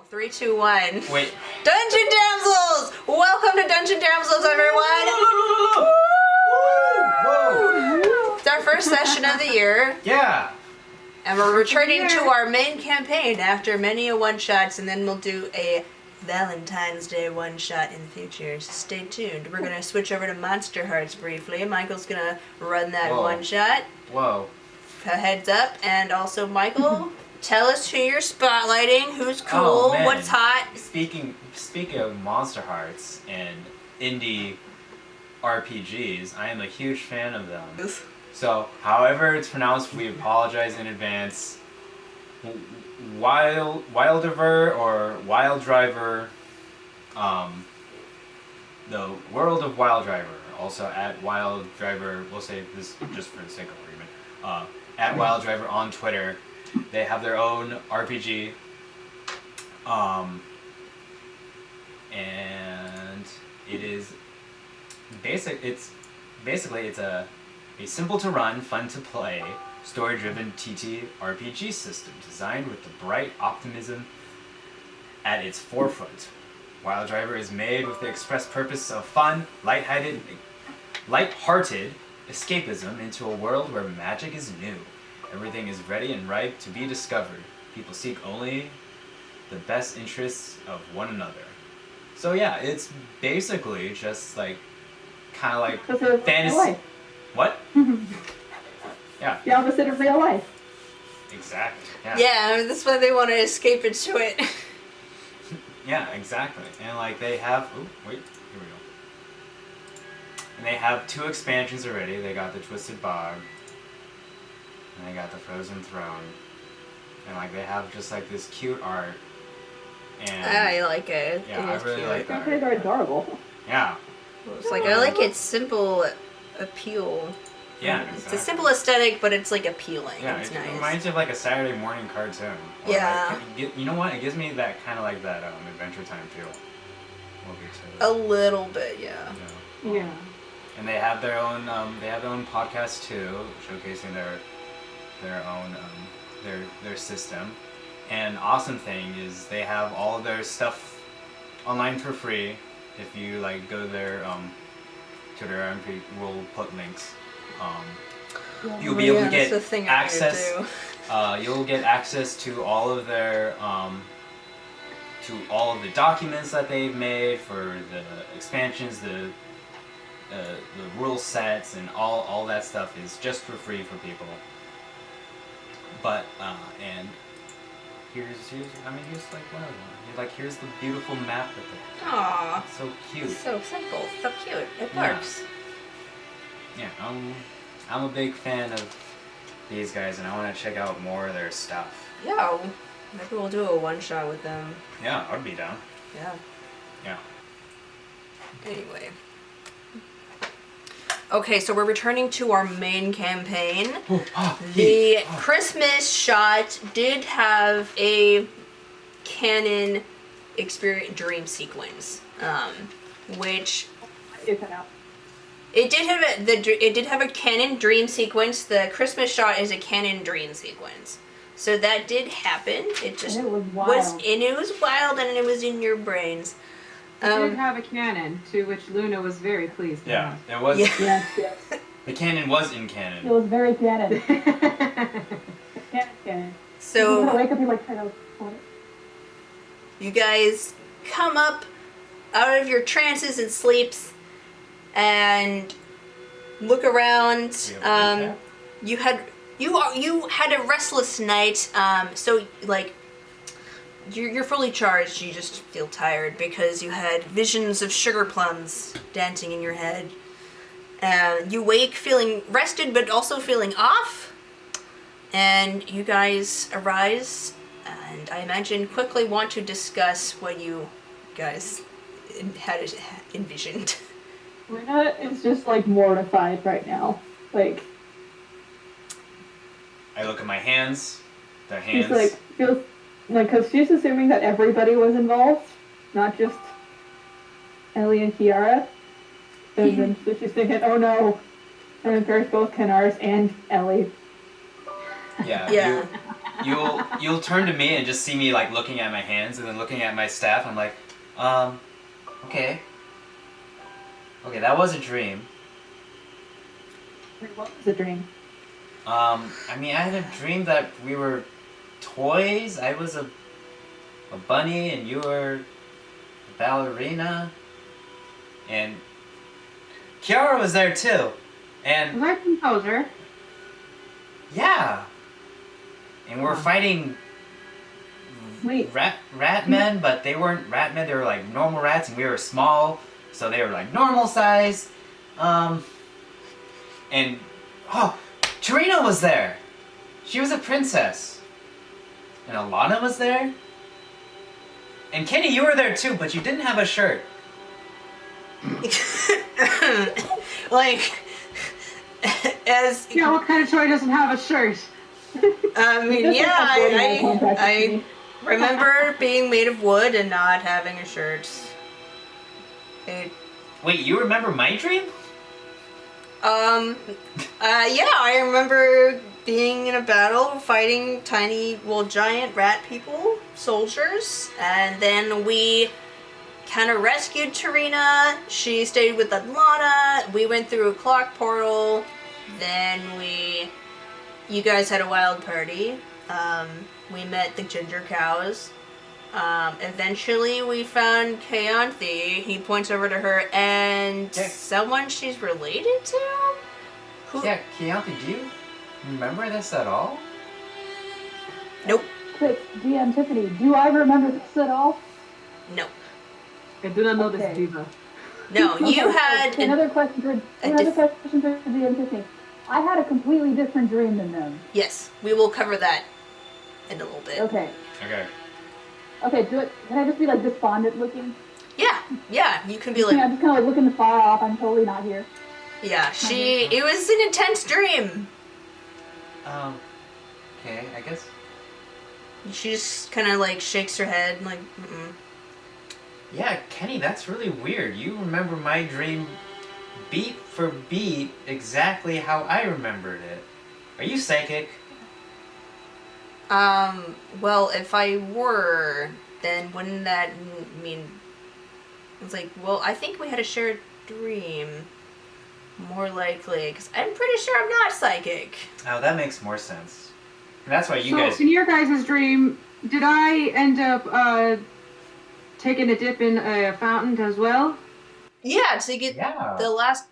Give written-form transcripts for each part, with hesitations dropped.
3, 2, 1. Wait. Dungeon Damsels! Welcome to Dungeon Damsels, everyone! Whoa! It's our first session of the year. Yeah! And we're returning to our main campaign after many a one-shots, and then we'll do a Valentine's Day one-shot in the future, so stay tuned. We're going to switch over to Monster Hearts briefly. Michael's going to run that one-shot. Whoa. A heads up, and also Michael, tell us who you're spotlighting, who's cool, what's hot. Speaking of Monster Hearts and indie RPGs, I am a huge fan of them. So, however it's pronounced, we apologize in advance. Wildiver or Wild Driver, the World of Wild Driver, also at Wild Driver, we'll say this just for the sake of argument, at Wild Driver on Twitter. They have their own RPG, and it is basically a simple to run, fun to play, story-driven TTRPG system designed with the bright optimism at its forefront. Wild Driver is made with the express purpose of fun, lighthearted escapism into a world where magic is new. Everything is ready and ripe to be discovered. People seek only the best interests of one another. So yeah, it's basically just like kind of like fantasy. Life. What? Yeah. The opposite of real life. Exactly. Yeah. Yeah, that's why they want to escape into it. Yeah, exactly. And like they have, here we go. And they have 2 expansions already. They got the Twisted Bog, and they got the Frozen Throne, and like they have just like this cute art. And I like it. Yeah, it I really cute. like that. They're adorable. Yeah. It's like I like its simple appeal. Yeah. It's Exactly. a simple aesthetic, but it's like appealing. Yeah, it's it nice. reminds me of like a Saturday morning cartoon. Or Yeah. Like, you know what? It gives me that kind of like that Adventure Time feel. A little bit, yeah. Yeah. And they have their own podcast too, showcasing their own their system. And awesome thing is they have all of their stuff online for free. If you like go there to their MP, we'll put links. You'll be able to get access. You'll get access to all of their to all of the documents that they've made for the expansions, the rule sets, and all that stuff is just for free for people. But and here's like one of them. Here's the beautiful map that they have. Aww. It's so cute. So simple, so cute. It works. Yeah, I'm a big fan of these guys, and I want to check out more of their stuff. Yeah, maybe we'll do a one-shot with them. Yeah, I'd be down. Yeah. Yeah. Anyway. Okay, so we're returning to our main campaign. The Christmas shot did have a canon dream sequence, which it did have a canon dream sequence. The Christmas shot is a canon dream sequence, so that did happen. It just and it was wild. It was wild, and it was in your brains. It did have a canon, to which Luna was very pleased. Yeah, it was. Yeah. Yes. The canon was in canon. It was very canon. Canon. So You're gonna wake up, you're like, what? you guys come up out of your trances and sleeps and look around. You had a restless night. So like you're fully charged. You just feel tired because you had visions of sugar plums dancing in your head. You wake feeling rested but also feeling off. And you guys arise, and I imagine quickly want to discuss what you guys had envisioned. Rena is just like mortified right now. Like, I look at my hands. The she's hands. like, feels like, because she's assuming that everybody was involved, not just Ellie and Ciara. And then so she's thinking, oh no. And then there's both Kennars and Ellie. Yeah. Yeah. you'll turn to me and just see me like looking at my hands and then looking at my staff. I'm like, okay, that was a dream. What was the dream? I mean, I had a dream that we were toys. I was a bunny and you were a ballerina, and Ciara was there too. And Was I composer? yeah, and we're fighting Wait. rat men, but they weren't rat men. They were like normal rats, and we were small, so they were like normal size. And Sirena was there. She was a princess. And Alana was there. And Kenny, you were there too, but you didn't have a shirt. Like, as Yeah, what kind of toy doesn't have a shirt? I mean, Just yeah, like uploading my contract to I me. remember being made of wood and not having a shirt. Wait, you remember my dream? Yeah, I remember being in a battle fighting giant rat people, soldiers, and then we kind of rescued Sirena. She stayed with Alana. We went through a clock portal. Then you guys had a wild party. We met the ginger cows. Eventually we found Keyanthi. He points over to her and Yeah. someone she's related to? Who? Yeah, Keyanthi, do you remember this at all? Nope. Quick, DM-Tiffany, do I remember this at all? No. I do not know Okay. this diva. No, you Okay, had another question for DM-Tiffany. I had a completely different dream than them. Yes, we will cover that in a little bit. Okay. Okay. Can I just be like despondent looking? Yeah, you can be Yeah, like, I'm just kind of like looking far off. I'm totally not here. yeah, it was an intense dream. Okay, I guess. She just kind of like shakes her head, like, mm-mm. Yeah, Kenny, that's really weird. You remember my dream beat for beat exactly how I remembered it. Are you psychic? Well, if I were, then wouldn't that mean... It's like, well, I think we had a shared dream. More likely, because I'm pretty sure I'm not psychic. Oh, that makes more sense. And that's why you So, guys... in your guys' dream, did I end up taking a dip in a fountain as well? Yeah, to get Yeah. the last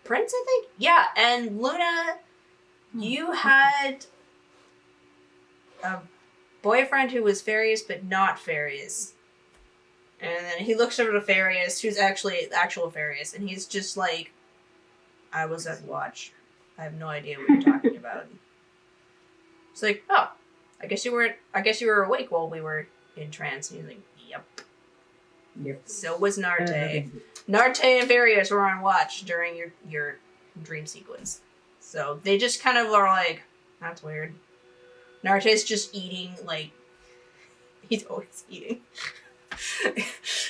prince, I think? Yeah, and Luna, you had a boyfriend who was Farius, but not Farius. And then he looks over to Farius, who's actually actual Farius, and he's just like, I was at watch. I have no idea what you're talking about. It's like, oh, I guess you were awake while we were in trance. And he's like, yep. So was Narte. Narte and Farius were on watch during your dream sequence. So they just kind of are like, that's weird. Narte's just eating, like, he's always eating.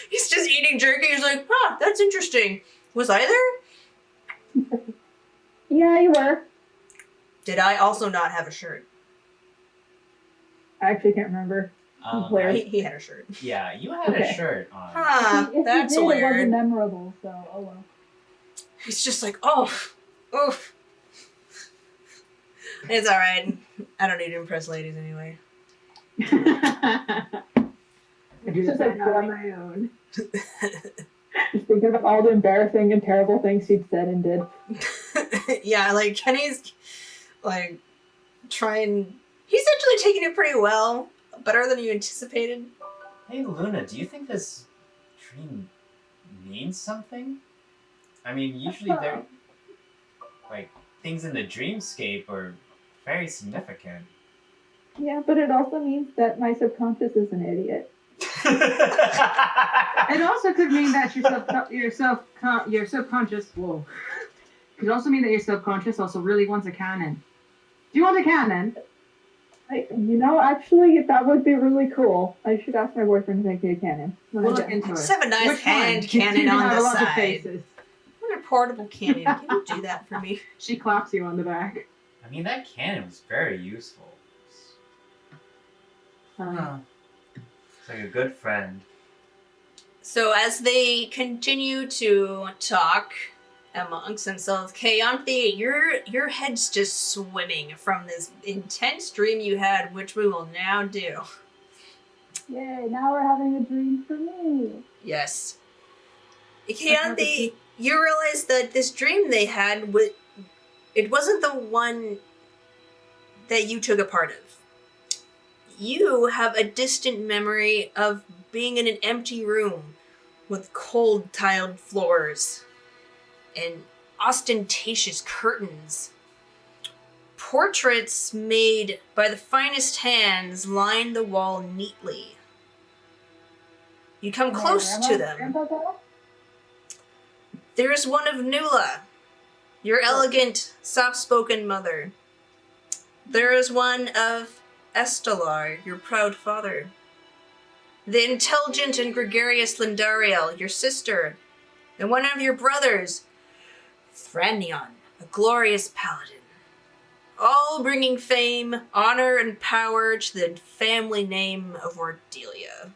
He's just eating jerky. He's like, huh, that's interesting. Was I there? Yeah, you were. Did I also not have a shirt? I actually can't remember. Where? He had a shirt. Yeah, you had a Okay. shirt on. Huh, If that's you did, it wasn't weird. memorable, so oh well. He's just like, oh. It's alright. I don't need to impress ladies anyway. I do Just this like on my own. Just thinking about all the embarrassing and terrible things she'd said and did. Yeah, like, Kenny's, like, trying... He's actually taking it pretty well. Better than you anticipated. Hey, Luna, do you think this dream means something? I mean, usually they're... Like, things in the dreamscape are very significant. Yeah, but it also means that my subconscious is an idiot. It also could mean that your subconscious. Whoa. Could also mean that your subconscious also really wants a cannon. Do you want a cannon? Actually, that would be really cool. I should ask my boyfriend to make me a cannon. We'll look into it. Just have a nice Which hand one? cannon You on have the a lot of side. faces. I want a portable cannon. Can you do that for me? She claps you on the back. I mean, that cannon was very useful. time. It's like a good friend. So as they continue to talk amongst themselves, Keyanthi, your head's just swimming from this intense dream you had, which we will now do. Yay, now we're having a dream for me. Yes. Keyanthi, you realize that this dream they had, it wasn't the one that you took a part of. You have a distant memory of being in an empty room with cold tiled floors and ostentatious curtains. Portraits made by the finest hands line the wall neatly. You come close to them. There is one of Nula, your elegant, soft-spoken mother. There is one of Estelar, your proud father. The intelligent and gregarious Ellendriel, your sister. And one of your brothers, Thrannion, a glorious paladin. All bringing fame, honor, and power to the family name of Ordelia.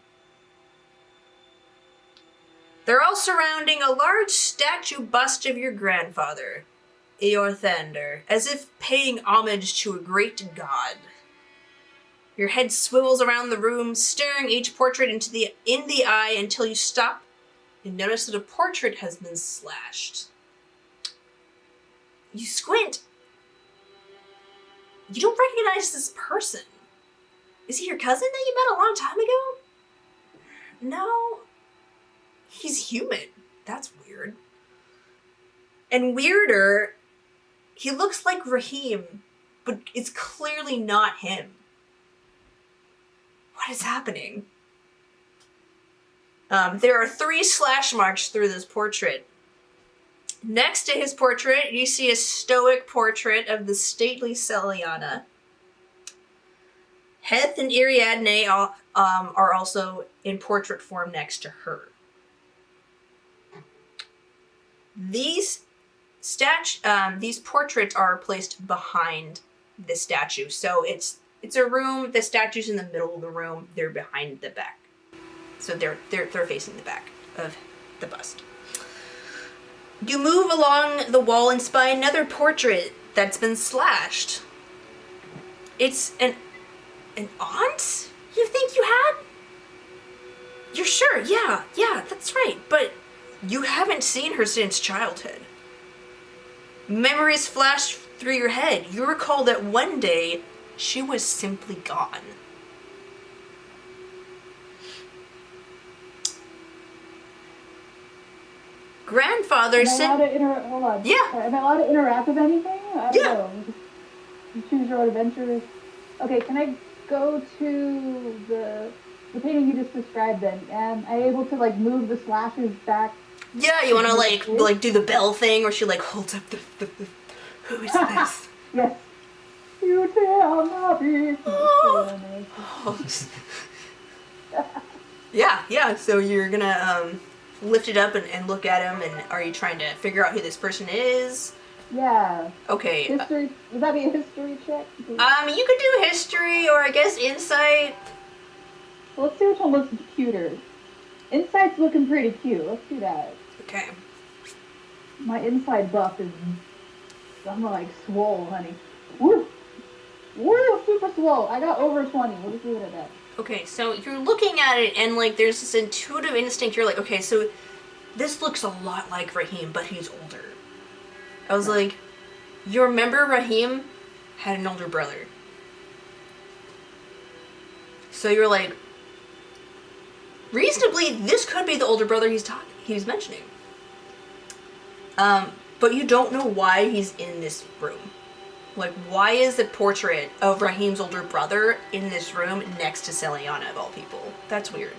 They're all surrounding a large statue bust of your grandfather, Eorthander, as if paying homage to a great god. Your head swivels around the room, staring each portrait in the eye until you stop and notice that a portrait has been slashed. You squint. You don't recognize this person. Is he your cousin that you met a long time ago? No. He's human. That's weird. And weirder, he looks like Raheem, but it's clearly not him. What is happening? There are 3 slash marks through this portrait. Next to his portrait, you see a stoic portrait of the stately Celiana. Heth and Ariadne are also in portrait form next to her. These portraits are placed behind the statue, so it's a room. The statue's in the middle of the room. They're behind the back, so they're facing the back of the bust. You move along the wall and spy another portrait that's been slashed. It's an aunt you think you had? You're sure? Yeah, that's right. But you haven't seen her since childhood. Memories flash through your head. You recall that one day she was simply gone. Grandfather said... Hold on. Yeah. Am I allowed to interact with anything? I don't Yeah. know. You choose your own adventures. Okay, can I go to the painting you just described then? Am I able to, move the slashes back? Yeah, you want to, do the bell thing where she, holds up the who is this? Yes. You tell not be. Yeah, so you're gonna, lift it up and look at him, and are you trying to figure out who this person is? Yeah. Okay. History, would that be a history check? You could do history, or I guess insight. Well, let's see which one looks cuter. Insight's looking pretty cute. Let's do that. Okay. My inside buff is, I'm swole, honey. Woo! Woo! Super swole. I got over 20. We'll just leave it at that. Okay, so you're looking at it, and, there's this intuitive instinct. You're like, okay, so this looks a lot like Raheem, but he's older. I was like, you remember Raheem had an older brother. So you're like, reasonably, this could be the older brother he's mentioning. But you don't know why he's in this room. Why is the portrait of Raheem's older brother in this room next to Celiana, of all people? That's weird.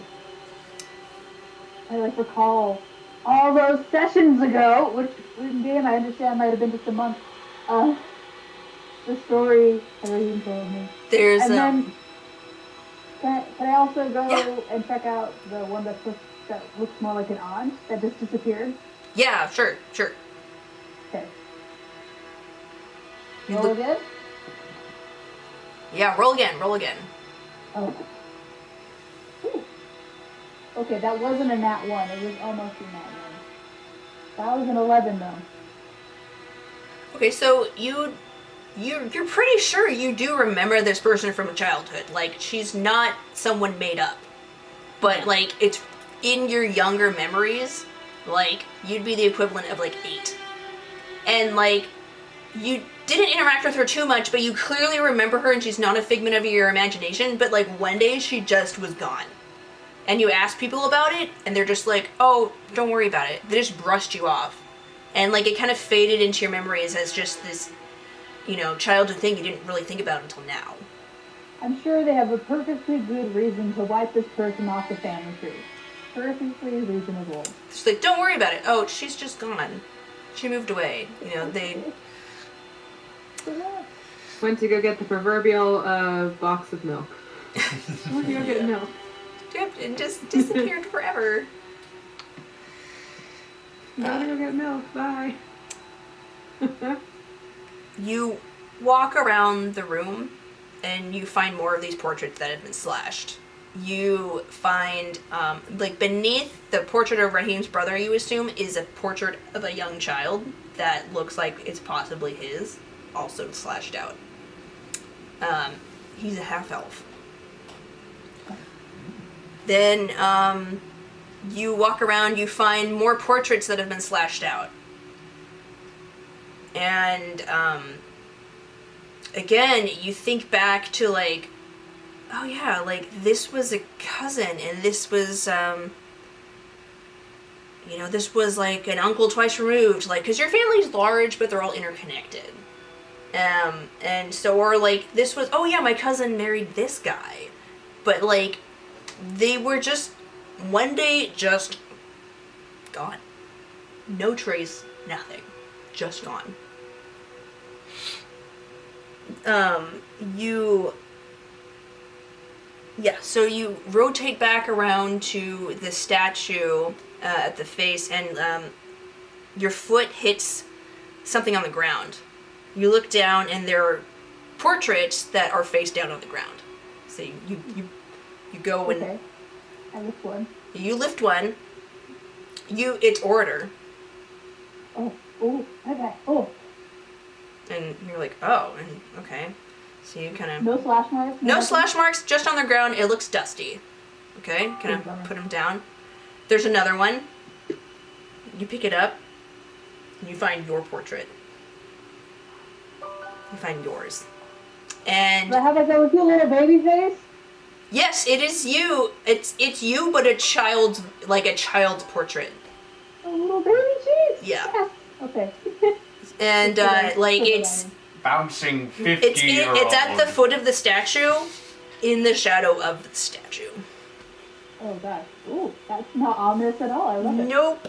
I recall all those sessions ago, which in game I understand might have been just a month. The story Raheem told me. There's then, can I also go and check out the one that looks more like an aunt that just disappeared? Yeah, sure. Okay. Roll again? Yeah, roll again. Oh. Okay, that wasn't a nat 1. It was almost a nat 1. That was an 11, though. Okay, so you're pretty sure you do remember this person from childhood. Like, she's not someone made up. But, like, it's in your younger memories, like, you'd be the equivalent of, like, 8. And, like, you didn't interact with her too much, but you clearly remember her and she's not a figment of your imagination, but, like, one day she just was gone. And you ask people about it, and they're just like, oh, don't worry about it. They just brushed you off. And, like, it kind of faded into your memories as just this, you know, childhood thing you didn't really think about until now. I'm sure they have a perfectly good reason to wipe this person off the family tree. Perfectly reasonable. She's like, don't worry about it. Oh, she's just gone. She moved away. You know, they... Went to go get the proverbial box of milk. Went to go get milk. Yep, and just disappeared forever. Gotta go get milk. Bye. You walk around the room, and you find more of these portraits that have been slashed. You find, like, beneath the portrait of Raheem's brother, you assume, is a portrait of a young child that looks like it's possibly his, also slashed out. He's a half-elf. Then, you walk around, you find more portraits that have been slashed out. And, again, you think back to, like, oh yeah, like, this was a cousin, and this was, you know, this was, like, an uncle twice removed, like, because your family's large, but they're all interconnected. And so, or, like, this was, oh yeah, my cousin married this guy. But, like, they were just, one day, just gone. No trace, nothing. Just gone. So you rotate back around to the statue at the face, and your foot hits something on the ground. You look down, and there are portraits that are face down on the ground. So you go and... Okay. I lift one. You lift one. It's order. Oh, okay. Oh. And you're like, oh, and okay. So you kind of... No slash marks? No slash marks, just on the ground. It looks dusty. Okay, kind of put them down. There's another one. You pick it up, and you find your portrait. You find yours. And... But how about that with your little baby face? Yes, it is you. It's you, but a child's portrait. A little baby face? Yeah. Yes. Okay. And, like, it's... Bouncing 50-year-old. It's at the foot of the statue, in the shadow of the statue. Oh gosh. Ooh, that's not ominous at all. I love it. Nope.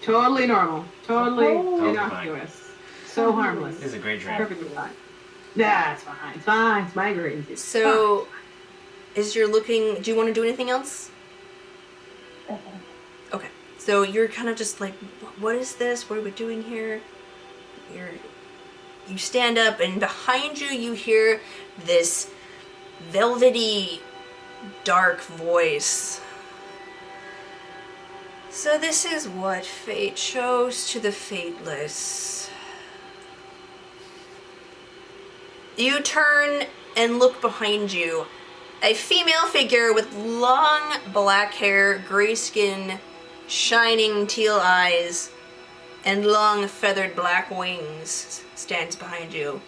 Totally normal. Totally Oh. innocuous. So harmless. This is a great drink. Perfectly fine. Yeah, it's fine. It's fine. It's migraines. It's So, as you're looking, do you want to do anything else? Okay. So you're kind of just like, what is this? What are we doing here? You stand up, and behind you, you hear this velvety, dark voice. So this is what fate chose to the fateless. You turn and look behind you. A female figure with long black hair, gray skin, shining teal eyes, and long feathered black wings stands behind you.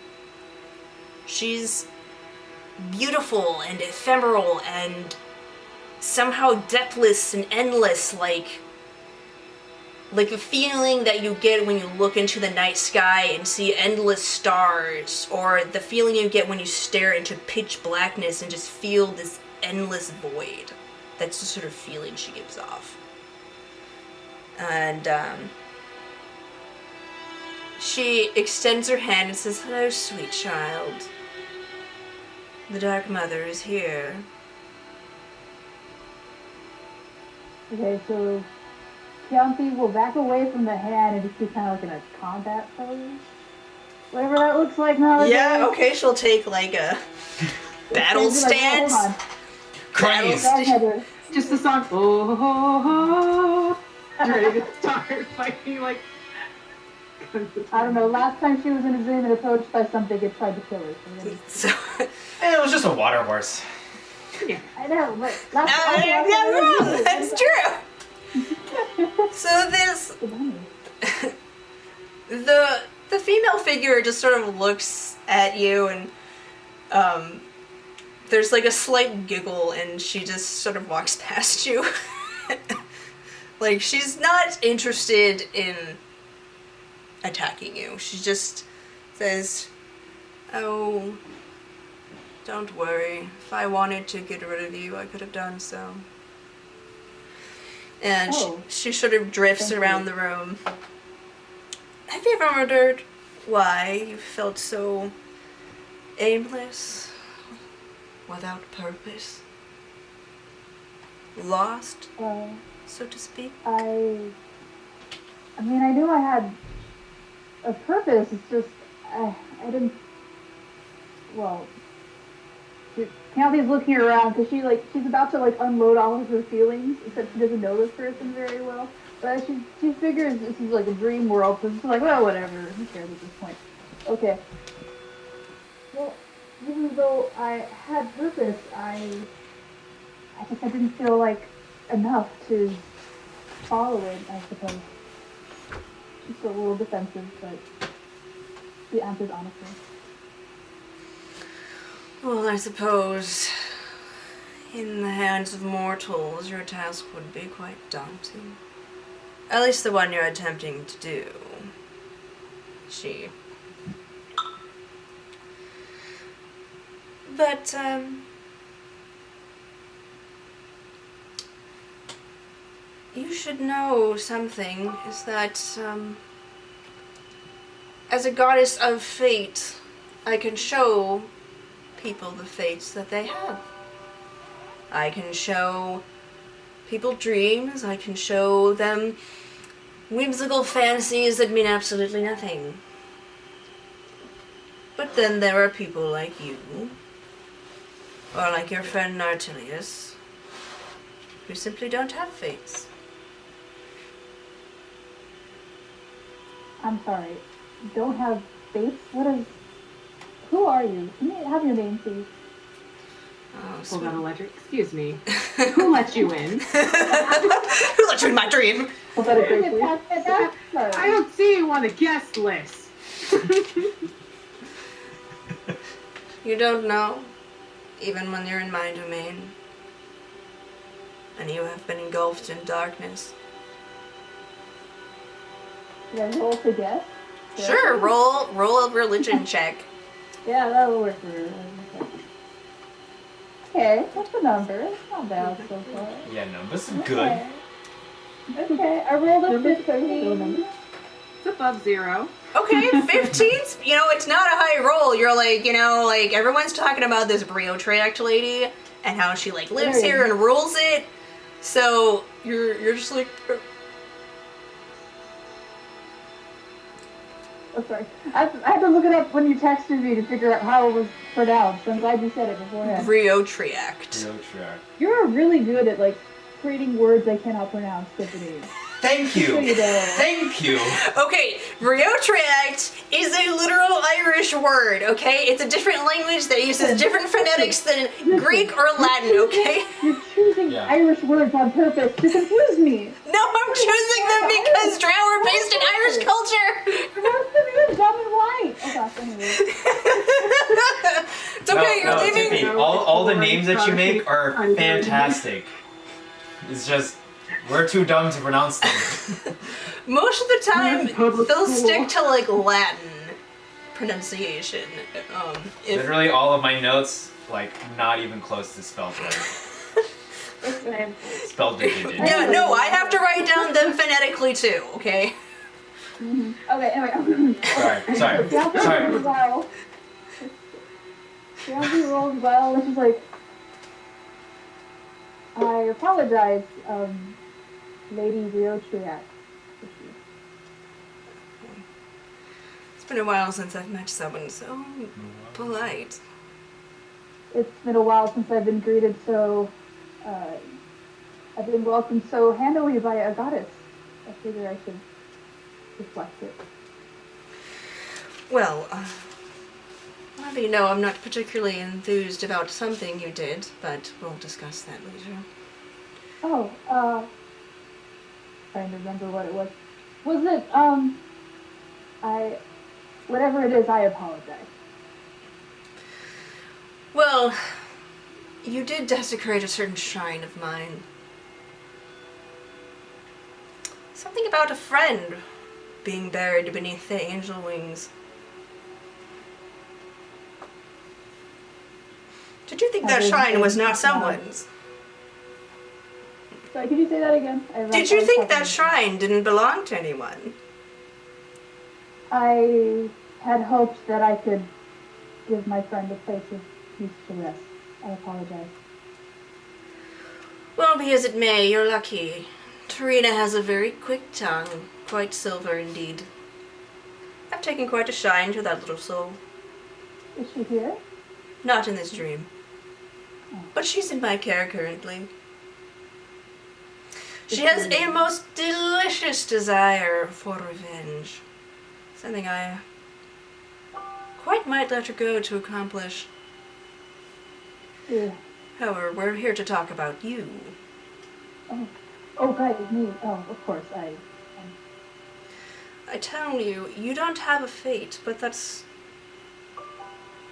She's beautiful and ephemeral and somehow depthless and endless, like the feeling that you get when you look into the night sky and see endless stars, or the feeling you get when you stare into pitch blackness and just feel this endless void. That's the sort of feeling she gives off. And she extends her hand and says, "Hello, sweet child. The Dark Mother is here." Okay, so Keyanthi will back away from the hand and just be kind of like in a combat pose. Whatever that looks like nowadays. Yeah, okay, she'll take like a battle She's like, stance. "Hold on." Crazed. Just the song. Oh, oh, oh. Ready to start fighting like. I don't know. Last time she was in a dream and approached by something, it tried to kill her. So, It was just a water horse. Yeah. I know, but last yeah, that's true. So this, the female figure just sort of looks at you and there's like a slight giggle and she just sort of walks past you. Like she's not interested in attacking you. She just says, "Oh, don't worry. If I wanted to get rid of you, I could have done so." And she sort of drifts around the room. Have you ever wondered why you felt so aimless, without purpose, lost, so to speak? I mean, I knew I had a purpose. It's just I didn't. Well, Keyanthi looking around because she's about to unload all of her feelings, except she doesn't know this person very well. But she figures this is like a dream world, so she's like, well, whatever. Who cares at this point? Okay. Well, even though I had purpose, I didn't feel like enough to follow it, I suppose. She's still a little defensive, but the answer's honestly. Well, I suppose in the hands of mortals, your task would be quite daunting. At least the one you're attempting to do. But, you should know something, is that, as a goddess of fate, I can show people the fates that they have. I can show people dreams, I can show them whimsical fantasies that mean absolutely nothing. But then there are people like you, or like your friend Nartilius, who simply don't have fates. I'm sorry. Don't have fates? Who are you? Can you have your name, please? Oh, Hold on, Electric. Excuse me. Who let you in? Who let you in my dream? Was that a great please? I don't see you on the guest list. You don't know, even when you're in my domain, and you have been engulfed in darkness. Should I roll to guess? Sure, roll a religion check. Yeah, that'll work for her. Okay, that's a number. It's not bad so far. Yeah, no, this is good. Okay, I rolled a 15. It's above 0. Okay, 15's, it's not a high roll. You're like, everyone's talking about this Briotriact lady and how she, lives here and rules it. So, you're just like... Oh, sorry. I had to look it up when you texted me to figure out how it was pronounced. I'm glad you said it beforehand. Briotriact. You're really good at, creating words I cannot pronounce, Tiffany. Thank you. Thank you. Okay, Briotriact is a literal Irish word, okay? It's a different language that uses different phonetics than Greek or Latin, okay? You're choosing Irish words on purpose to confuse me. No, I'm choosing them because Drow are based in Irish culture. Pronounce them in dumb and white. Oh gosh, anyway. It's okay, you're leaving. Tiffany, all the names that you make are fantastic. It's just... we're too dumb to pronounce them. Most of the time, they'll stick to Latin pronunciation. Literally all of my notes, not even close to spelled right. Spelled digit. Yeah, no, I have to write down them phonetically too, okay? Mm-hmm. Okay, anyway. Sorry. Keyanthi rolled well, and she's like, I apologize, Lady Briotriact. It's been a while since I've met someone so polite. It's been a while since I've been greeted so, I've been welcomed so handily by a goddess. I figure I should reflect it. Well, well, you know, I'm not particularly enthused about something you did, but we'll discuss that later. Oh, trying to remember what it was. Was it, whatever it is, I apologize. Well, you did desecrate a certain shrine of mine. Something about a friend being buried beneath the angel wings. Did you think that shrine was not someone's? Sorry, could you say that again? Did you think that shrine didn't belong to anyone? I had hoped that I could give my friend a place of peace to rest. I apologize. Well, be as it may, you're lucky. Tarina has a very quick tongue, quite silver indeed. I've taken quite a shine to that little soul. Is she here? Not in this dream. But she's in my care currently. She has a most delicious desire for revenge. Something I quite might let her go to accomplish. Yeah. However, we're here to talk about you. Oh, right, me. Oh, of course, I tell you, you don't have a fate, but that's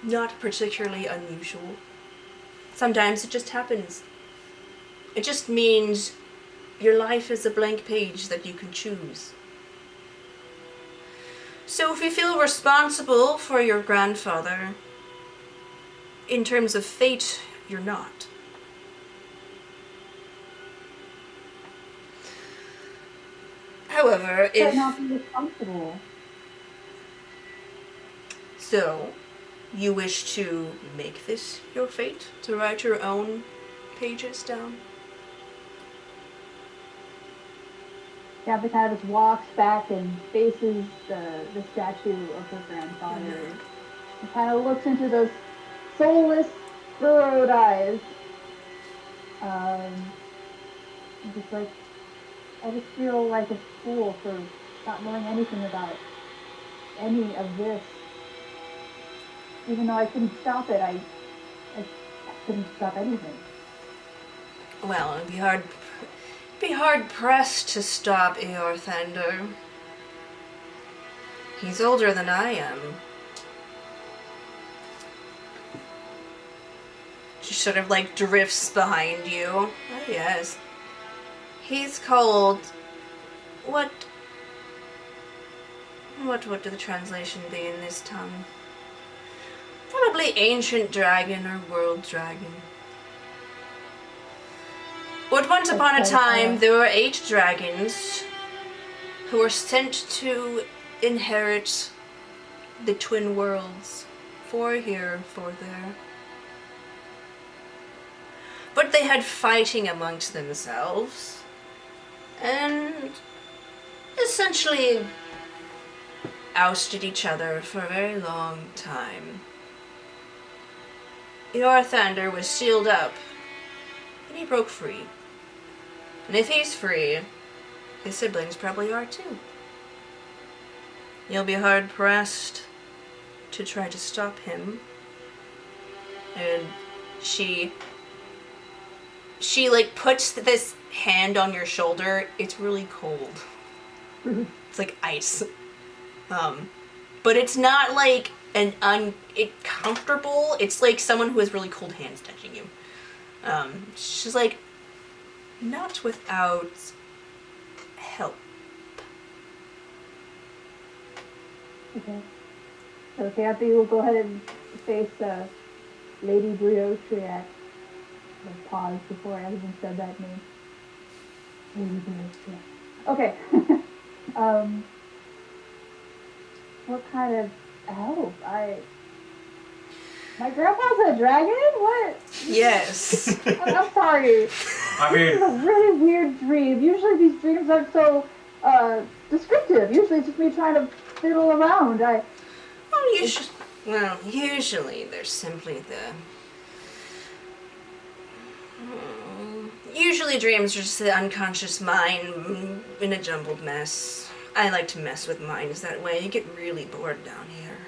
not particularly unusual. Sometimes it just happens. It just means your life is a blank page that you can choose. So if you feel responsible for your grandfather, in terms of fate, you're not. However, if... not be responsible. So, you wish to make this your fate? To write your own pages down? Keyanthi kind of just walks back and faces the statue of her grandfather. And kind of looks into those soulless, furrowed eyes. And just like, I just feel like a fool for not knowing anything about any of this. Even though I couldn't stop it, I couldn't stop anything. Well, it'd be hard pressed to stop Eor Thunder. He's older than I am. She sort of like drifts behind you. Oh yes. He's called... What would the translation be in this tongue? Probably Ancient Dragon or World Dragon. But once upon a time, there were 8 dragons who were sent to inherit the twin worlds. 4 here, 4 there. But they had fighting amongst themselves, and essentially ousted each other for a very long time. Eor Thunder was sealed up, and he broke free. And if he's free, his siblings probably are too. You'll be hard pressed to try to stop him. And she like puts this hand on your shoulder. It's really cold. It's like ice. But it's not like comfortable. It's like someone who has really cold hands touching you. She's like, not without help. Okay. So Keyanthi will go ahead and face Lady Brioche. Pause before I even said that name. Lady Brioche. Okay. What kind of help? My grandpa's a dragon? What? Yes. I'm sorry. I This is mean, a really weird dream. Usually these dreams aren't so descriptive. Usually it's just me trying to fiddle around. Usually there's simply usually dreams are just the unconscious mind in a jumbled mess. I like to mess with minds that way. You get really bored down here.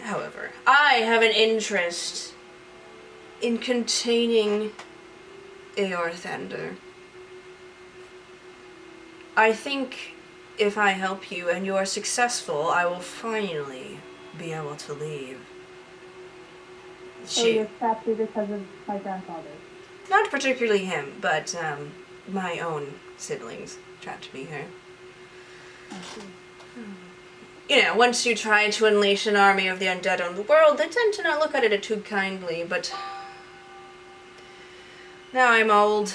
However, I have an interest in containing Aor Thunder. I think if I help you and you are successful, I will finally be able to leave. So you're trapped here because of my grandfather. Not particularly him, but my own siblings trapped me here. I see. You know, once you try to unleash an army of the undead on the world, they tend to not look at it too kindly, but now I'm old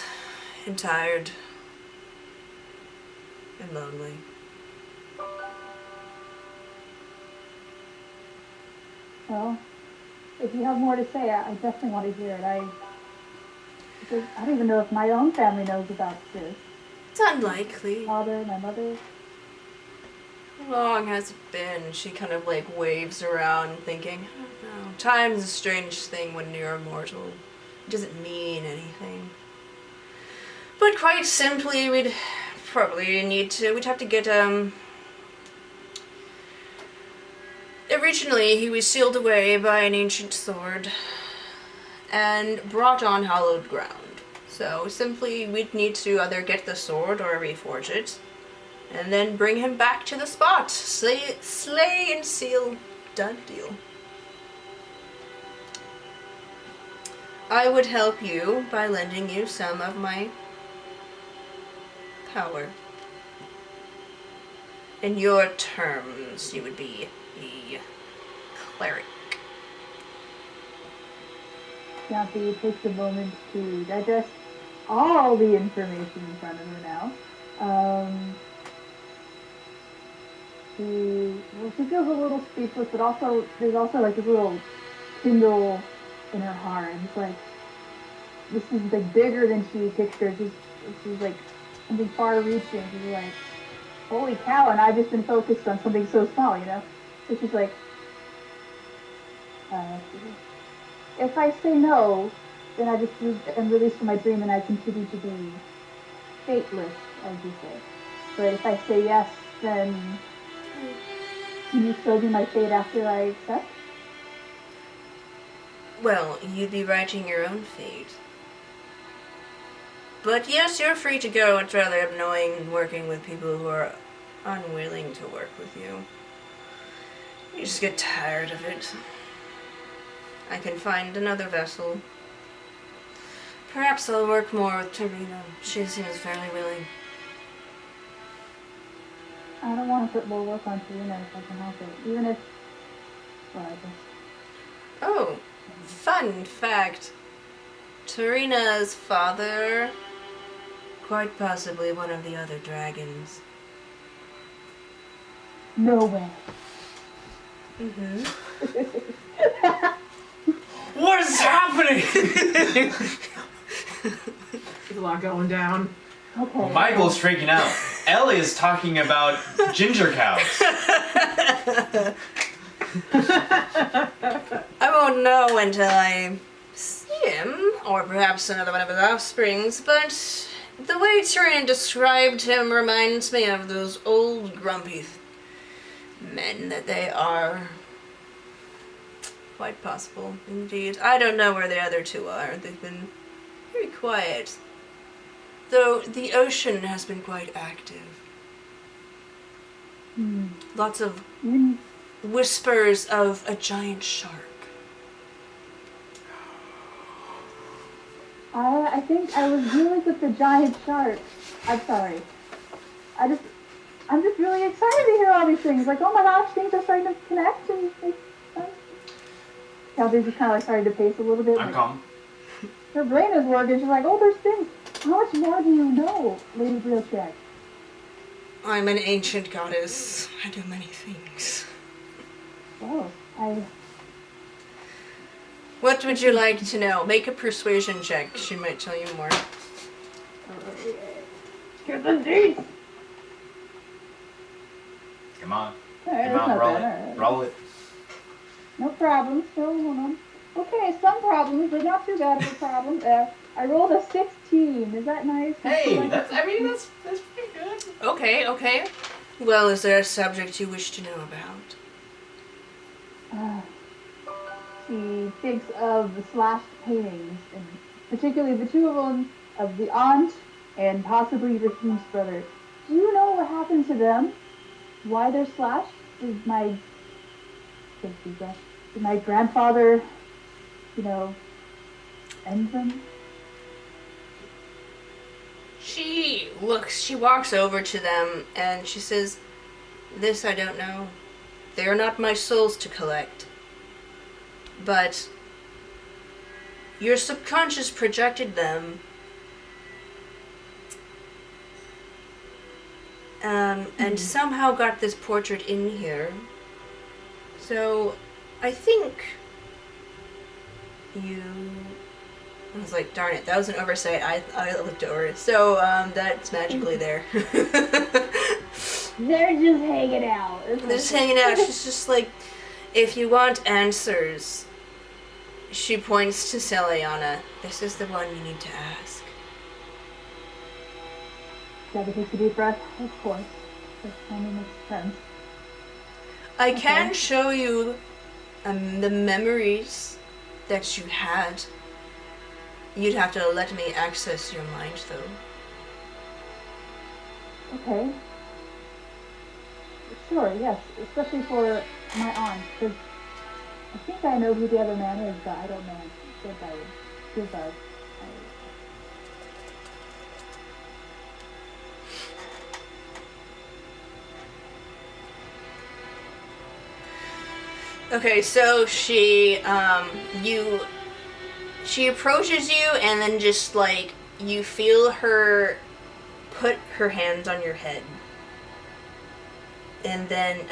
and tired and lonely. Well, if you have more to say, I definitely want to hear it. Because I don't even know if my own family knows about this. It's unlikely. Father, my mother. How long has it been? She kind of like waves around thinking, I don't know. Time's a strange thing when you're immortal. It doesn't mean anything. But quite simply, we'd have to get, originally he was sealed away by an ancient sword and brought on hallowed ground. So simply we'd need to either get the sword or reforge it, and then bring him back to the spot. Slay and seal. Done deal. I would help you by lending you some of my power. In your terms, you would be the cleric. Keyanthi takes a moment to digest all the information in front of her now. She feels a little speechless, but also there's also like this little kindle in her heart, and it's like this is like bigger than she pictured. This is like something far-reaching. She's like, holy cow! And I've just been focused on something so small, you know. So she's like, if I say no, then I just am released from my dream, and I continue to be fateless, as you say. But if I say yes, then can you still be my fate after I accept? Well, you'd be writing your own fate. But yes, you're free to go. It's rather annoying working with people who are unwilling to work with you. You just get tired of it. I can find another vessel. Perhaps I'll work more with Tarina. She seems fairly willing. I don't want to put more work on Serena if I can help it. Even if... Well, I guess... Oh, fun fact. Tarina's father, quite possibly one of the other dragons. No way. Mm-hmm. What is happening? There's a lot going down. Okay. Michael's freaking out. Ellie is talking about ginger cows. I won't know until I see him, or perhaps another one of his offsprings, but the way Tyrion described him reminds me of those old grumpy men that they are. Quite possible, indeed. I don't know where the other two are. They've been very quiet. Though the ocean has been quite active. Lots of whispers of a giant shark. I think I was dealing with the giant shark. I'm sorry. I'm just really excited to hear all these things. Like, oh my gosh, things are starting to connect and Keyanthi just kind of like started to pace a little bit. I'm like, calm. her brain is working. She's like, oh, there's things. How much more do you know, Lady Breelcheck? I'm an ancient goddess. I do many things. Oh, What would you like to know? Make a persuasion check. She might tell you more. Here's the deeds. Come on. Alright, Come that's on, not roll bad. it. Alright. Roll it. No problem. So, hold on. Okay, some problems, but not too bad of a problem. I rolled a 16. Is that nice? Hey, that's pretty good. Okay. Well, is there a subject you wish to know about? She thinks of the slashed paintings, and particularly the two of them, of the aunt and possibly Raheem's brother. Do you know what happened to them? Why they're slashed? Did my grandfather, end them? She walks over to them and she says, "This I don't know. They are not my souls to collect. But your subconscious projected them, and somehow got this portrait in here. So, I think you..." I was like, darn it, that was an oversight. I looked over it. So, that's magically there. They're just hanging out. They're just hanging out. She's just like, if you want answers, she points to Celiana. This is the one you need to ask. Gotta take a deep breath, of course. That only makes sense. I can show you the memories that you had. You'd have to let me access your mind, though. Okay. Sure, yes. Especially for my aunt, because I think I know who the other man is, but I don't know. Goodbye. Okay, so she approaches you, and then just like you feel her put her hands on your head, and then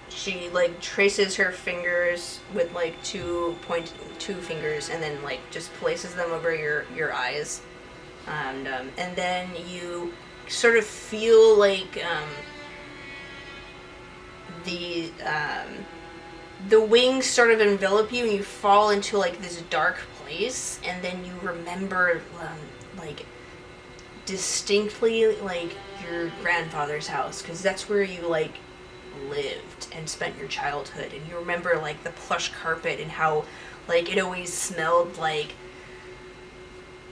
she like traces her fingers with like two fingers, and then like just places them over your eyes, and then you sort of feel like the wings sort of envelop you, and you fall into like this dark place, and then you remember like distinctly like your grandfather's house, because that's where you like lived and spent your childhood, and you remember like the plush carpet and how like it always smelled like,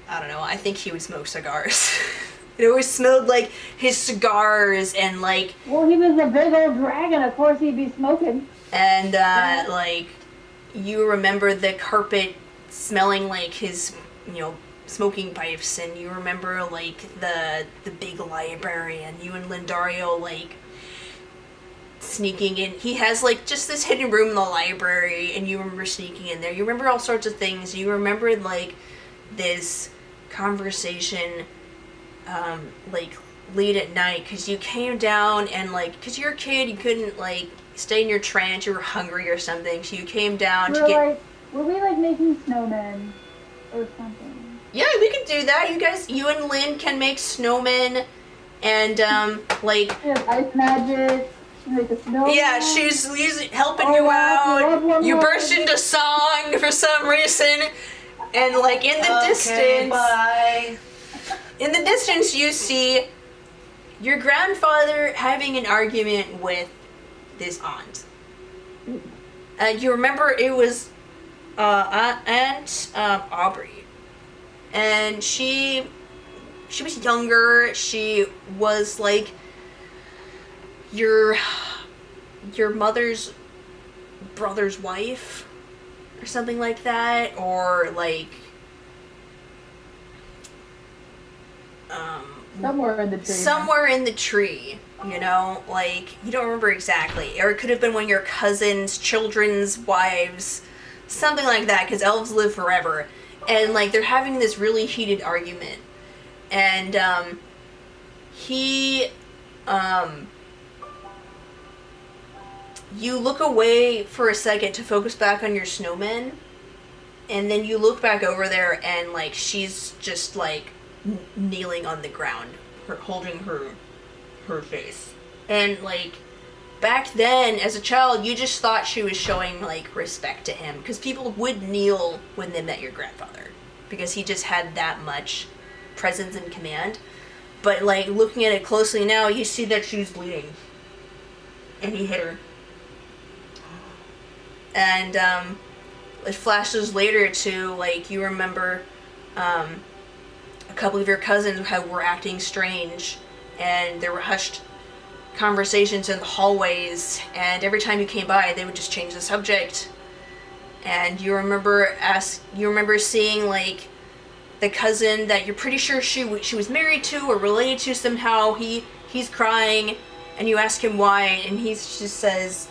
I don't know, I think he would smoke cigars. It always smelled like his cigars, and like... Well, he was a big old dragon, of course he'd be smoking. And, like, you remember the carpet smelling like his, smoking pipes, and you remember, like, the big library, and you and Lindario, like, sneaking in. He has, like, just this hidden room in the library, and you remember sneaking in there. You remember all sorts of things. You remember, like, this conversation... like late at night, because you came down and like, because you're a kid, you couldn't like stay in your trance, you were hungry or something, so you came down were we like making snowmen or something? Yeah, we could do that. You and Lynn can make snowmen, and like ice magic, make a snowman. Yeah, she's helping you out. You burst into song for some reason, and like in the distance. Bye. In the distance, you see your grandfather having an argument with this aunt. You remember it was Aunt Aubrey, and she was younger. She was like your mother's brother's wife, or something like that, or like. Somewhere in the tree, like, you don't remember exactly. Or it could have been one of your cousin's children's wives, something like that, because elves live forever. And, like, they're having this really heated argument. And, you look away for a second to focus back on your snowman, and then you look back over there, and, like, she's just, like, kneeling on the ground, holding her face, and like back then, as a child, you just thought she was showing, like, respect to him. Because people would kneel when they met your grandfather. Because he just had that much presence and command. But, like, looking at it closely now, you see that she was bleeding. And he hit her. And, it flashes later to, like, you remember, a couple of your cousins were acting strange. And there were hushed conversations in the hallways, and every time you came by, they would just change the subject. And you remember seeing, like, the cousin that you're pretty sure she was married to or related to somehow. He's crying, and you ask him why, and he just says,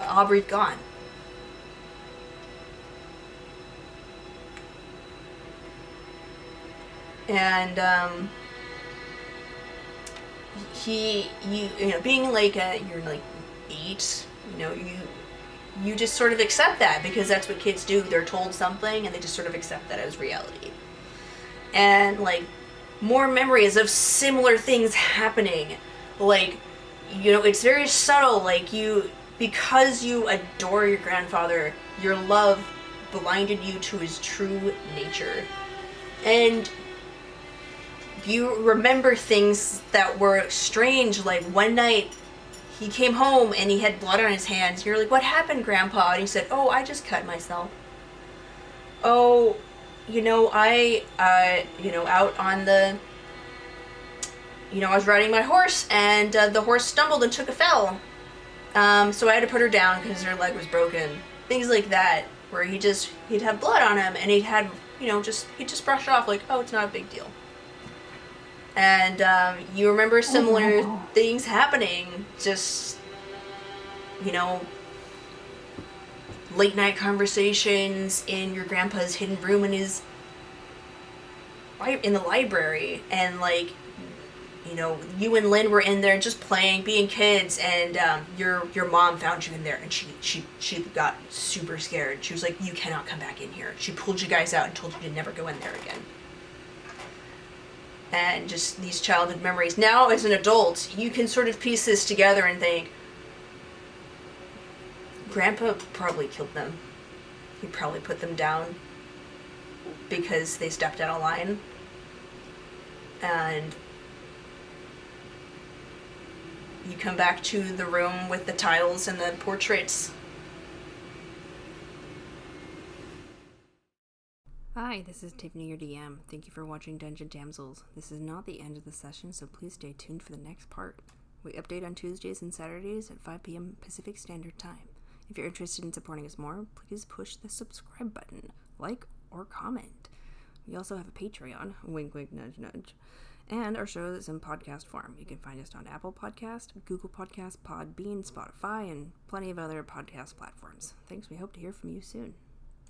Aubrey's gone. And being like you're like 8, you just sort of accept that because that's what kids do. They're told something and they just sort of accept that as reality. And like more memories of similar things happening, like, it's very subtle, like because you adore your grandfather, your love blinded you to his true nature. And you remember things that were strange, like one night he came home and he had blood on his hands. You're like, what happened, Grandpa? And he said, oh, I just cut myself. Oh, I out on the, I was riding my horse and the horse stumbled and took a fell. So I had to put her down because her leg was broken. Things like that, where he'd have blood on him and he'd just brush it off like, oh, it's not a big deal. And you remember similar things happening, just, late night conversations in your grandpa's hidden room in the library. And like, you and Lynn were in there just playing, being kids, and your mom found you in there, and she got super scared. She was like, you cannot come back in here. She pulled you guys out and told you to never go in there again. And just these childhood memories. Now, as an adult, you can sort of piece this together and think, Grandpa probably killed them. He probably put them down because they stepped out of line. And you come back to the room with the tiles and the portraits. Hi, this is Tiffany, your DM. Thank you for watching Dungeon Damsels. This is not the end of the session, so please stay tuned for the next part. We update on Tuesdays and Saturdays at 5 p.m. Pacific Standard Time. If you're interested in supporting us more, please push the subscribe button, like, or comment. We also have a Patreon, wink wink nudge nudge, and our show is in podcast form. You can find us on Apple Podcast, Google Podcast, Podbean, Spotify, and plenty of other podcast platforms. Thanks, we hope to hear from you soon.